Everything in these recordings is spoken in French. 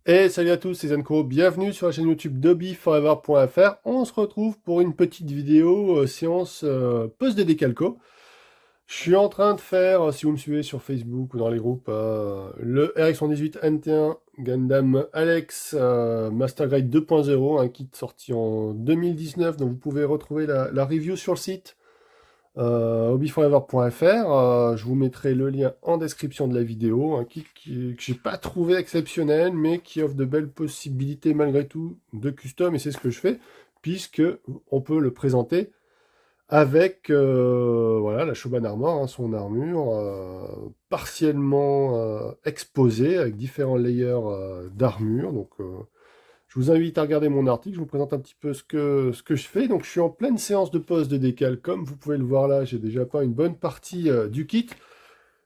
Et salut à tous, c'est Zenko, bienvenue sur la chaîne YouTube d'hobbyforever.fr. On se retrouve pour une petite vidéo séance post de décalco. Je suis en train de faire, si vous me suivez sur Facebook ou dans les groupes, le RX118 NT1 Gundam Alex Master Grade 2.0, un kit sorti en 2019, donc vous pouvez retrouver la review sur le site. Hobbyforever.fr, je vous mettrai le lien en description de la vidéo, un kit que j'ai pas trouvé exceptionnel, mais qui offre de belles possibilités malgré tout de custom, et c'est ce que je fais, puisque on peut le présenter avec voilà, la Shoban Armor, hein, son armure, partiellement exposée, avec différents layers d'armure, donc je vous invite à regarder mon article, je vous présente un petit peu ce que je fais. Donc je suis en pleine séance de pose de décal, comme vous pouvez le voir là, j'ai déjà pas une bonne partie du kit.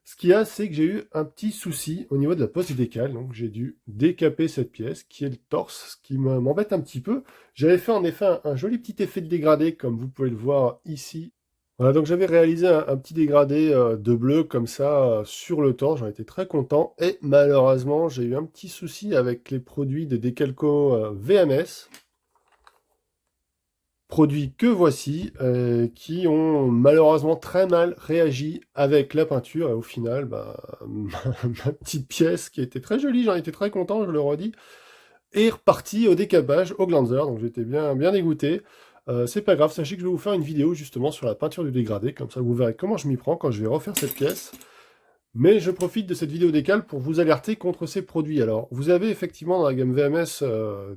Ce qu'il y a, c'est que j'ai eu un petit souci au niveau de la pose des décals, donc j'ai dû décaper cette pièce, qui est le torse, ce qui m'embête un petit peu. J'avais fait en effet un joli petit effet de dégradé, comme vous pouvez le voir ici. Voilà, donc j'avais réalisé un petit dégradé de bleu comme ça sur le torse, j'en étais très content. Et malheureusement, j'ai eu un petit souci avec les produits de décalco VMS, produits que voici, qui ont malheureusement très mal réagi avec la peinture. Et au final, bah, ma petite pièce, qui était très jolie, j'en étais très content, je le redis, est repartie au décapage, au glanzer, donc j'étais bien dégoûté. C'est pas grave, sachez que je vais vous faire une vidéo justement sur la peinture du dégradé, comme ça vous verrez comment je m'y prends quand je vais refaire cette pièce. Mais je profite de cette vidéo décale pour vous alerter contre ces produits. Alors, vous avez effectivement dans la gamme VMS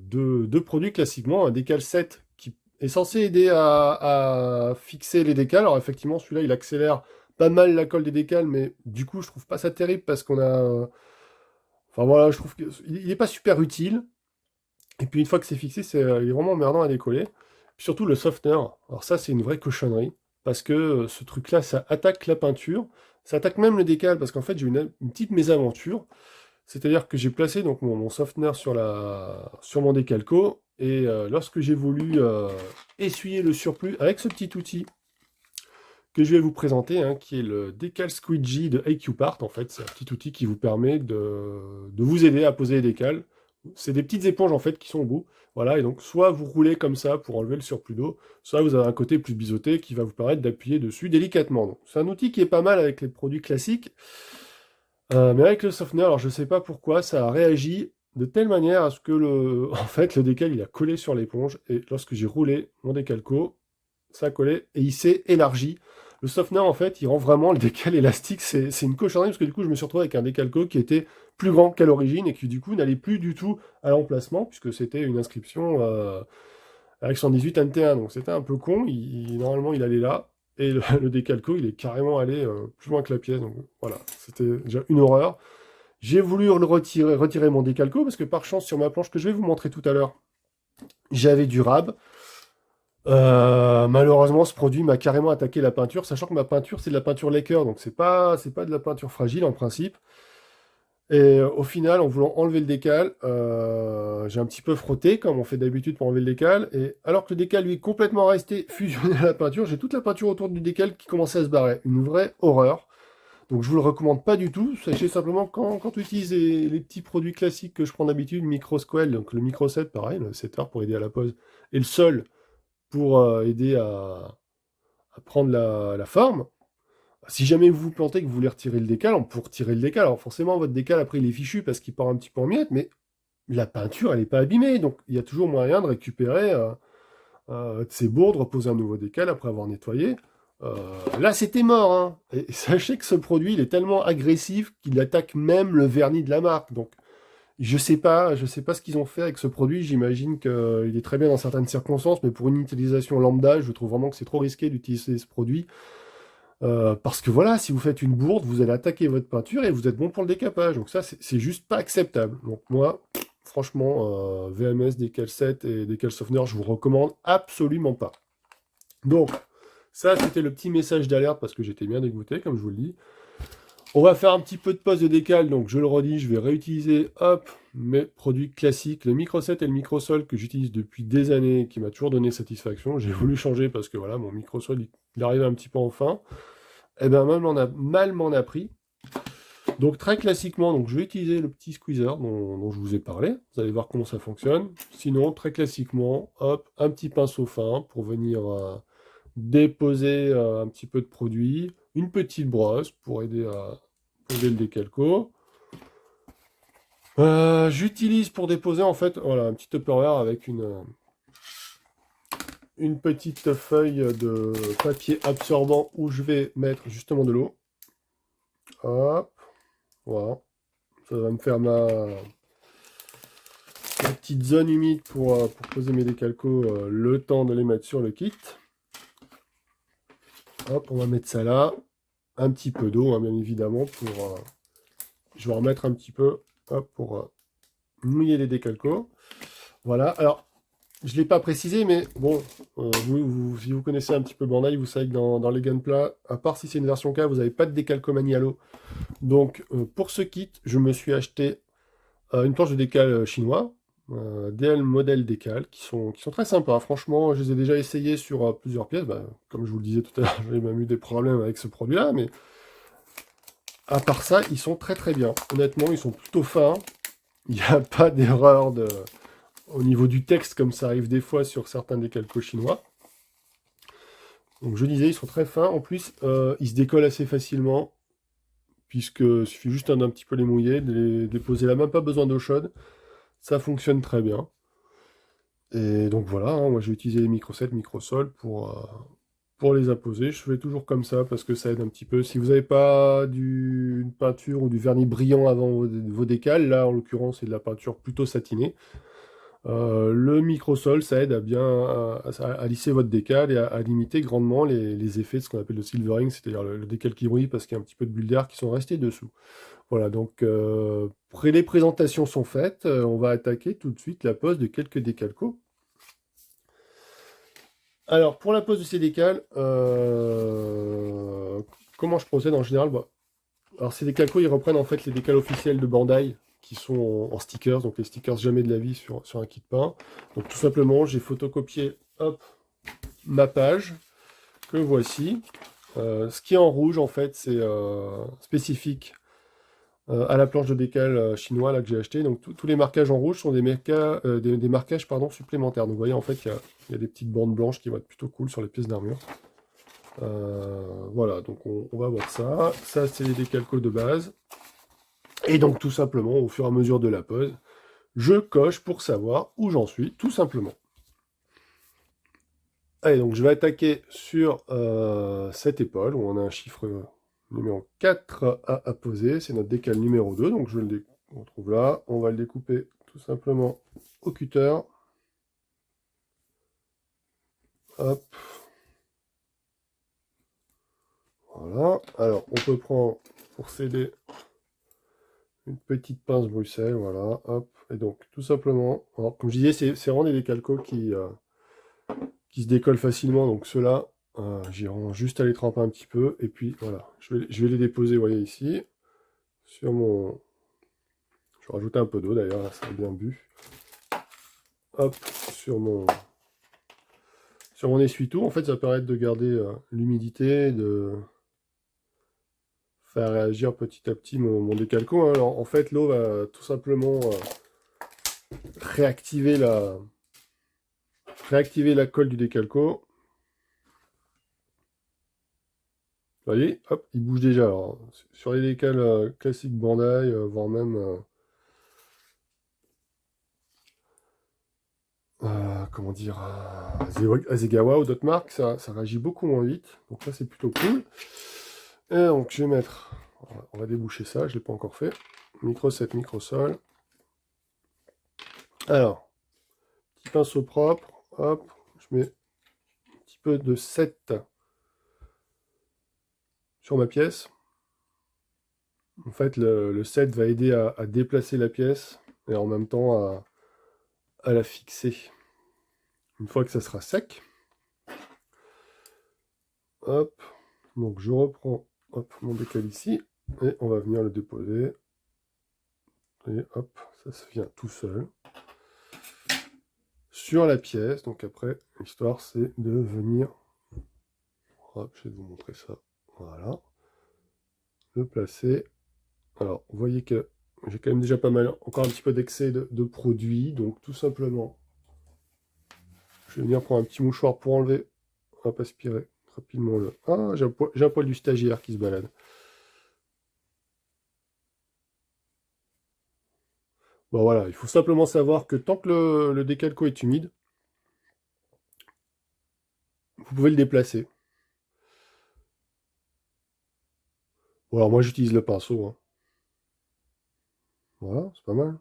deux produits classiquement, un décal 7 qui est censé aider à fixer les décals. Alors effectivement, celui-là, il accélère pas mal la colle des décals, mais du coup, je trouve pas ça terrible parce qu'on a... Enfin voilà, je trouve qu'il n'est pas super utile. Et puis une fois que c'est fixé, il est vraiment emmerdant à décoller. Puis surtout le softener. Alors ça, c'est une vraie cochonnerie. Parce que ce truc-là, ça attaque la peinture. Ça attaque même le décal. Parce qu'en fait, j'ai une petite mésaventure. C'est-à-dire que j'ai placé donc mon softener sur mon décalco. Et lorsque j'ai voulu essuyer le surplus avec ce petit outil que je vais vous présenter, hein, qui est le Decal Squeegee de AQ-Part, en fait, c'est un petit outil qui vous permet de vous aider à poser les décals. C'est des petites éponges en fait qui sont au bout. Voilà, et donc soit vous roulez comme ça pour enlever le surplus d'eau, soit vous avez un côté plus biseauté qui va vous permettre d'appuyer dessus délicatement. Donc c'est un outil qui est pas mal avec les produits classiques, mais avec le softener, alors je sais pas pourquoi, ça a réagi de telle manière à ce que en fait, le décal il a collé sur l'éponge, et lorsque j'ai roulé mon décalco, ça a collé et il s'est élargi. Le softener, en fait, il rend vraiment le décal élastique. C'est une cochonnerie parce que du coup, je me suis retrouvé avec un décalco qui était plus grand qu'à l'origine et qui du coup n'allait plus du tout à l'emplacement puisque c'était une inscription avec 118 NT1. Donc c'était un peu con. Normalement, il allait là. Et le décalco, il est carrément allé plus loin que la pièce. Donc voilà, c'était déjà une horreur. J'ai voulu le retirer mon décalco parce que par chance, sur ma planche que je vais vous montrer tout à l'heure, j'avais du rab. Malheureusement, ce produit m'a carrément attaqué la peinture, sachant que ma peinture, c'est de la peinture lacquer, donc c'est pas de la peinture fragile en principe. Et au final, en voulant enlever le décal, j'ai un petit peu frotté, comme on fait d'habitude pour enlever le décal, et alors que le décal, lui, est complètement resté fusionné à la peinture, j'ai toute la peinture autour du décal qui commençait à se barrer. Une vraie horreur. Donc je vous le recommande pas du tout. Sachez simplement quand on utilise les petits produits classiques que je prends d'habitude, Micro Squell, donc le Micro 7, pareil, le setter pour aider à la pose, et le sol pour aider à prendre la forme. Si jamais vous vous plantez que vous voulez retirer le décal, on peut retirer le décal. Alors forcément, votre décal, après, il est fichu parce qu'il part un petit peu en miettes, mais la peinture, elle n'est pas abîmée. Donc, il y a toujours moyen de récupérer de ces bourdes, reposer un nouveau décal après avoir nettoyé. Là, c'était mort. Hein. Et sachez que ce produit, il est tellement agressif qu'il attaque même le vernis de la marque. Donc, je sais pas ce qu'ils ont fait avec ce produit. J'imagine qu'il est très bien dans certaines circonstances, mais pour une utilisation lambda, je trouve vraiment que c'est trop risqué d'utiliser ce produit. Parce que voilà, si vous faites une bourde, vous allez attaquer votre peinture et vous êtes bon pour le décapage. Donc ça, c'est juste pas acceptable. Donc moi, franchement, VMS, Decal 7 et Decal Softener, je vous recommande absolument pas. Donc, ça, c'était le petit message d'alerte parce que j'étais bien dégoûté, comme je vous le dis. On va faire un petit peu de pose de décal, donc je le redis, je vais réutiliser, hop, mes produits classiques, le Micro 7 et le Microsol que j'utilise depuis des années, qui m'a toujours donné satisfaction. J'ai voulu changer parce que voilà, mon Microsol, il arrivait un petit peu en fin. Eh bien, mal m'en a pris. Donc très classiquement, donc, je vais utiliser le petit squeezer dont je vous ai parlé. Vous allez voir comment ça fonctionne. Sinon, très classiquement, hop, un petit pinceau fin pour venir déposer un petit peu de produit. Une petite brosse pour aider à poser le décalco. J'utilise pour déposer en fait voilà, un petit Tupperware avec une petite feuille de papier absorbant où je vais mettre justement de l'eau. Hop, voilà. Ça va me faire ma petite zone humide pour poser mes décalcos le temps de les mettre sur le kit. Hop, on va mettre ça là. Un petit peu d'eau, hein, bien évidemment, pour... je vais en remettre un petit peu hop, pour mouiller les décalcos. Voilà, alors, je ne l'ai pas précisé, mais bon, si vous connaissez un petit peu Bandai, vous savez que dans les Gunpla, à part si c'est une version K, vous n'avez pas de décalcomanie à l'eau. Donc, pour ce kit, je me suis acheté une planche de décal chinois, DL modèle décal, qui sont très sympas. Franchement, je les ai déjà essayés sur plusieurs pièces. Bah, comme je vous le disais tout à l'heure, j'ai même eu des problèmes avec ce produit-là, mais à part ça, ils sont très très bien. Honnêtement, ils sont plutôt fins. Il n'y a pas d'erreur au niveau du texte, comme ça arrive des fois sur certains décalcos chinois. Donc je disais, ils sont très fins. En plus, ils se décollent assez facilement, puisque suffit juste d'un petit peu les mouiller, de les déposer là, même pas besoin d'eau chaude. Ça fonctionne très bien. Et donc voilà, hein, moi j'ai utilisé les micro-7, micro-sol pour les apposer. Je fais toujours comme ça parce que ça aide un petit peu. Si vous n'avez pas une peinture ou du vernis brillant avant vos décals, là en l'occurrence c'est de la peinture plutôt satinée, le microsol ça aide à bien à lisser votre décal et à limiter grandement les effets de ce qu'on appelle le silvering, c'est-à-dire le décal qui brille parce qu'il y a un petit peu de bulles d'air qui sont restées dessous. Voilà, donc les présentations sont faites, on va attaquer tout de suite la pose de quelques décalcos. Alors, pour la pose de ces décals, comment je procède en général? Bah, alors, ces décalcos, ils reprennent en fait les décals officiels de Bandai qui sont en stickers, donc les stickers jamais de la vie sur un kit peint. Donc, tout simplement, j'ai photocopié hop, ma page que voici. Ce qui est en rouge, en fait, c'est spécifique à la planche de décal chinois là, que j'ai acheté. Donc, tous les marquages en rouge sont des marquages pardon, supplémentaires. Donc, vous voyez, en fait, il y a des petites bandes blanches qui vont être plutôt cool sur les pièces d'armure. Voilà, donc on va voir ça. Ça, c'est les décalcos de base. Et donc, tout simplement, au fur et à mesure de la pose, je coche pour savoir où j'en suis, tout simplement. Allez, donc je vais attaquer sur cette épaule, où on a un chiffre numéro 4 à poser. C'est notre décal numéro 2, donc on trouve là. On va le découper tout simplement au cutter. Hop. Voilà. Alors, on peut prendre, pour s'aider, une petite pince Bruxelles, voilà, hop. Et donc, tout simplement, alors, comme je disais, c'est vraiment des décalcos qui se décollent facilement. Donc, ceux-là, j'irai juste à les tremper un petit peu. Et puis, voilà, je vais les déposer, vous voyez, ici, sur mon... Je vais rajouter un peu d'eau, d'ailleurs, là, ça a bien bu. Hop, sur mon essuie-tout. En fait, ça permet de garder l'humidité, de faire réagir petit à petit mon décalco, hein. Alors, en fait, l'eau va tout simplement réactiver la colle du décalco. Vous voyez, hop, il bouge déjà. Alors, sur les décals classiques Bandai, voire même comment dire, Azegawa ou d'autres marques, ça réagit beaucoup moins vite. Donc ça, c'est plutôt cool. Et donc, je vais mettre, on va déboucher ça, je ne l'ai pas encore fait. Micro 7, micro sol. Alors, petit pinceau propre, hop, je mets un petit peu de 7 sur ma pièce. En fait, le 7 va aider à déplacer la pièce et en même temps à la fixer. Une fois que ça sera sec, hop, donc je reprends hop, mon décal ici et on va venir le déposer. Et hop, ça se vient tout seul sur la pièce. Donc après, l'histoire c'est de venir, hop, je vais vous montrer ça, voilà, le placer. Alors, vous voyez que j'ai quand même déjà pas mal, encore un petit peu d'excès de produits, donc tout simplement, je vais venir prendre un petit mouchoir pour enlever, hop, aspirer rapidement le... Ah, j'ai un poil du stagiaire qui se balade. Bon voilà, il faut simplement savoir que tant que le décalco est humide, vous pouvez le déplacer. Bon, alors moi j'utilise le pinceau, hein. Voilà, c'est pas mal.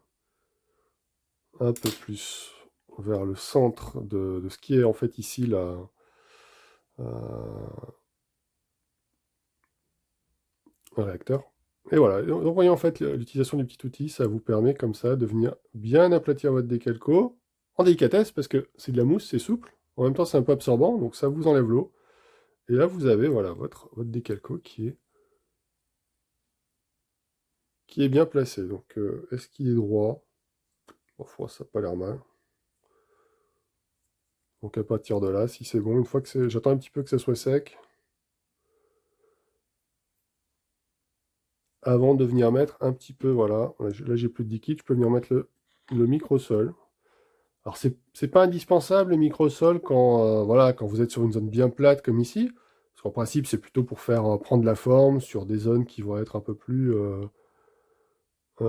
Un peu plus vers le centre de ce qui est en fait ici un réacteur. Et voilà, donc vous voyez en fait l'utilisation du petit outil, ça vous permet comme ça de venir bien aplatir votre décalco en délicatesse parce que c'est de la mousse, c'est souple. En même temps c'est un peu absorbant, donc ça vous enlève l'eau. Et là vous avez voilà votre décalco qui est bien placé. Donc est-ce qu'il est droit? Parfois ça n'a pas l'air mal. Donc à partir de là, si c'est bon, une fois que c'est... J'attends un petit peu que ça soit sec, avant de venir mettre un petit peu, voilà, là j'ai plus de liquide, je peux venir mettre le microsol. Alors c'est pas indispensable le microsol quand, voilà, quand vous êtes sur une zone bien plate comme ici, parce qu'en principe c'est plutôt pour faire prendre la forme sur des zones qui vont être un peu plus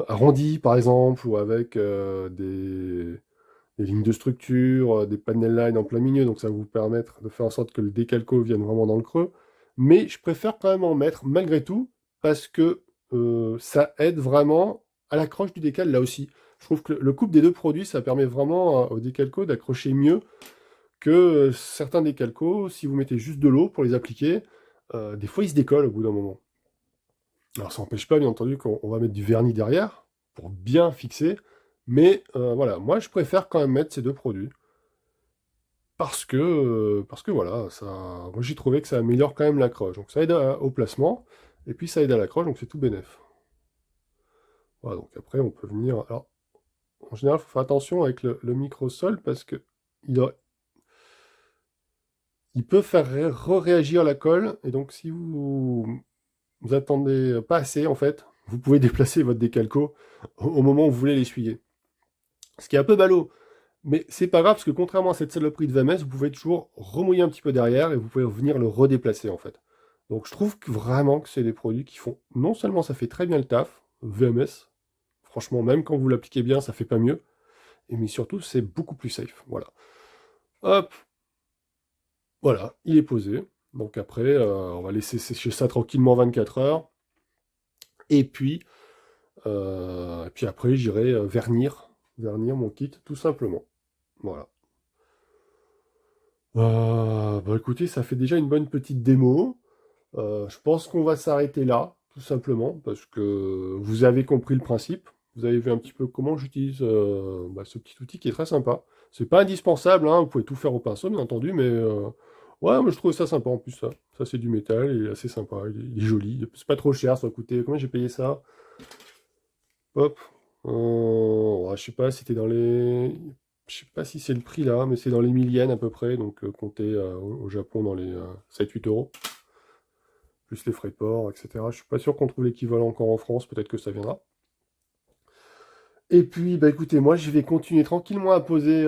arrondies par exemple, ou avec des lignes de structure, des panel lines en plein milieu, donc ça va vous permettre de faire en sorte que le décalco vienne vraiment dans le creux. Mais je préfère quand même en mettre malgré tout, parce que ça aide vraiment à l'accroche du décal là aussi. Je trouve que le couple des deux produits, ça permet vraiment au décalco d'accrocher mieux que certains décalcos. Si vous mettez juste de l'eau pour les appliquer, des fois ils se décollent au bout d'un moment. Alors ça n'empêche pas, bien entendu, qu'on va mettre du vernis derrière pour bien fixer. Mais voilà, moi je préfère quand même mettre ces deux produits. Parce que voilà, ça, moi j'ai trouvé que ça améliore quand même l'accroche. Donc ça aide au placement, et puis ça aide à l'accroche, donc c'est tout bénef. Voilà, donc après on peut venir... Alors, en général, il faut faire attention avec le microsol, parce que il peut faire réagir la colle, et donc si vous attendez pas assez, en fait, vous pouvez déplacer votre décalco au moment où vous voulez l'essuyer. Ce qui est un peu ballot, mais c'est pas grave, parce que contrairement à cette saloperie de VMS, vous pouvez toujours remouiller un petit peu derrière, et vous pouvez venir le redéplacer, en fait. Donc je trouve que vraiment que c'est des produits qui font... Non seulement ça fait très bien le taf, VMS, franchement, même quand vous l'appliquez bien, ça fait pas mieux, mais surtout, c'est beaucoup plus safe. Voilà. Hop, voilà, il est posé. Donc après, on va laisser sécher ça tranquillement 24 heures. Et puis après, j'irai vernir mon kit, tout simplement. Voilà. Bah écoutez, ça fait déjà une bonne petite démo. Je pense qu'on va s'arrêter là, tout simplement, parce que vous avez compris le principe. Vous avez vu un petit peu comment j'utilise ce petit outil qui est très sympa. C'est pas indispensable, hein, vous pouvez tout faire au pinceau, bien entendu, mais ouais, moi je trouve ça sympa en plus, ça. Ça, c'est du métal, il est assez sympa, il est joli. C'est pas trop cher, ça va coûter... Combien j'ai payé ça? Hop. Ouais, je sais pas, c'était dans les... Je sais pas si c'est le prix là, mais c'est dans les 1000 yens à peu près, donc comptez au Japon dans les 7-8 euros. Plus les frais de port, etc. Je suis pas sûr qu'on trouve l'équivalent encore en France, peut-être que ça viendra. Et puis, bah écoutez, moi je vais continuer tranquillement à poser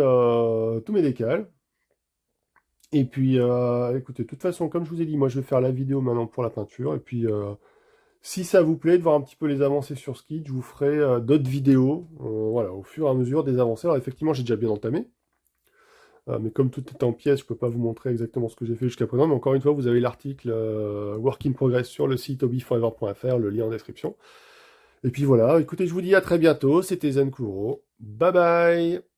tous mes décals. Et puis, écoutez, de toute façon, comme je vous ai dit, moi je vais faire la vidéo maintenant pour la peinture. Et puis, si ça vous plaît de voir un petit peu les avancées sur ce kit, je vous ferai d'autres vidéos, voilà, au fur et à mesure des avancées. Alors effectivement, j'ai déjà bien entamé. Mais comme tout est en pièces, je ne peux pas vous montrer exactement ce que j'ai fait jusqu'à présent. Mais encore une fois, vous avez l'article Work in Progress sur le site hobbyforever.fr, le lien en description. Et puis voilà, écoutez, je vous dis à très bientôt. C'était Zenkuro. Bye bye!